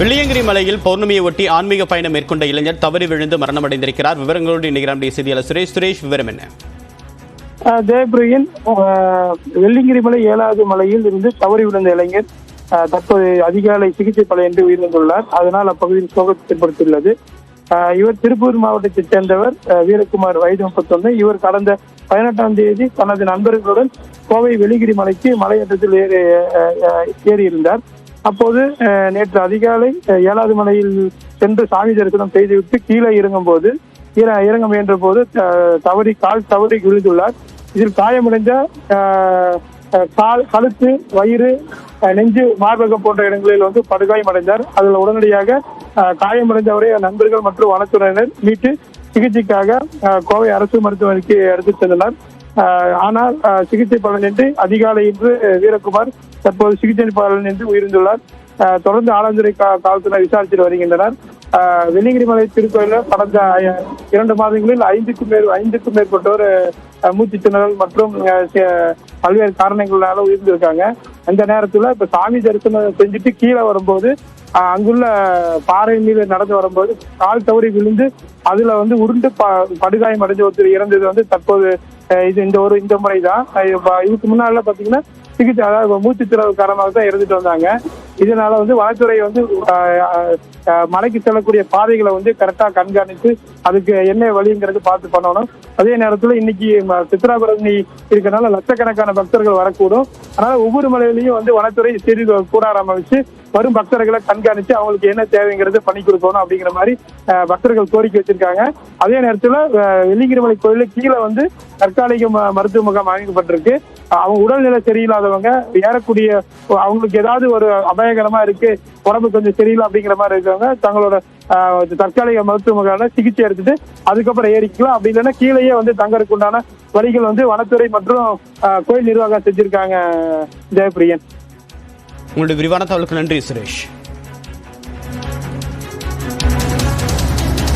வெள்ளியங்கிரி மலையில் பௌர்ணமியை ஒட்டி ஆன்மீக பயணம் மேற்கொண்ட இளைஞர் தவறி விழுந்து மரணமடைந்திருக்கிறார். விவரங்களோடு இணைகிறார் செய்தியாளர் சுரேஷ். விவரம் என்ன? ஜெயபிரியன், வெள்ளியங்கிரி மலை 7வது மலையில் இருந்து தவறி விழுந்த இளைஞர் தற்போது அதிகாலை சிகிச்சை பலனின்றி உயிரிழந்துள்ளார். அதனால் அப்பகுதியில் சோகத்தை ஏற்படுத்தியுள்ளது. இவர் திருப்பூர் மாவட்டத்தைச் சேர்ந்தவர். வீரகுமார், வயது 31. இவர் கடந்த 18ஆம் தேதி தனது நண்பர்களுடன் கோவை வெள்ளியங்கிரி மலைக்கு மலையேற்றத்தில் ஏறியிருந்தார். அப்போது நேற்று அதிகாலை 7வது மலையில் சென்று சாமி தரிசனம் செய்துவிட்டு கீழே இறங்க முயன்ற போது கால் தவறி விழுந்துள்ளார். இதில் காயமடைந்த கழுத்து, வயிறு, நெஞ்சு, மார்பகம் போன்ற இடங்களில் படுகாயமடைந்தார். அதில் உடனடியாக காயமடைந்தவரை நண்பர்கள் மற்றும் வனத்துறையினர் மீட்டு சிகிச்சைக்காக கோவை அரசு மருத்துவமனைக்கு எடுத்துச் சென்றனர். ஆனால் சிகிச்சை பலனின்றி அதிகாலை இன்று வீரகுமார் தற்போது சிகிச்சை பலனின்றி உயிரிழந்துள்ளார். தொடர்ந்து ஆலந்துறை காவல்துறை விசாரித்து வருகின்றனர். வெள்ளியங்கிரி மலை திருக்கோயிலில் கடந்த 2 மாதங்களில் 5க்கும் மேற்பட்டோர் மூச்சு திணறல் மற்றும் பல்வேறு காரணங்களால உயிர்ந்திருக்காங்க. அந்த நேரத்துல இப்ப சாமி தரிசனம் செஞ்சுட்டு கீழே வரும்போது அங்குள்ள பாறை மீது நடந்து வரும்போது கால் தவறி விழுந்து அதுல உருண்டு படுகாயம் அடைஞ்ச ஒருத்தர் இறந்தது தற்போது இது இந்த முறைதான். இதுக்கு முன்னால பாத்தீங்கன்னா சிகிச்சை, அதாவது மூச்சு திணறல் காரணமாக தான் இறந்துட்டு வந்தாங்க. இதனால வனத்துறை மலைக்கு செல்லக்கூடிய பாதைகளை கரெக்டா கண்காணித்து அதுக்கு என்ன வழிங்கிறது பார்த்து பண்ணணும். அதே நேரத்துல இன்னைக்கு சித்ராபரணி இருக்கனால லட்சக்கணக்கான பக்தர்கள் வரக்கூடும். அதனால ஒவ்வொரு மலையிலையும் வனத்துறை சிறிது கூடாரம் அமைச்சு வரும் பக்தர்களை கண்காணிச்சு அவங்களுக்கு என்ன தேவைங்கிறது பண்ணி கொடுக்கணும் அப்படிங்கிற மாதிரி பக்தர்கள் கோரிக்கை வச்சிருக்காங்க. அதே நேரத்துல வெள்ளியங்கிரி மலை கோயில கீழே தற்காலிக மருத்துவ முகாம் அமைக்கப்பட்டிருக்கு. அவங்க உடல்நிலை சரியில்லாதவங்க ஏறக்கூடிய, அவங்களுக்கு ஏதாவது ஒரு அபாயகரமா இருக்கு, உடம்பு கொஞ்சம் சரியில்லை அப்படிங்கிற மாதிரி இருக்கவங்க தங்களோட தற்காலிக மருத்துவ முகாம்ல சிகிச்சை எடுத்துட்டு அதுக்கப்புறம் ஏறிக்கலாம். அப்படி இல்லைன்னா கீழேயே தங்கறதுக்கு உண்டான வழிகள் வனத்துறை மற்றும் கோயில் நிர்வாகம் செஞ்சிருக்காங்க. ஜெயபிரியன், உங்களுடைய விரிவான தகவலுக்கு நன்றி சுரேஷ்.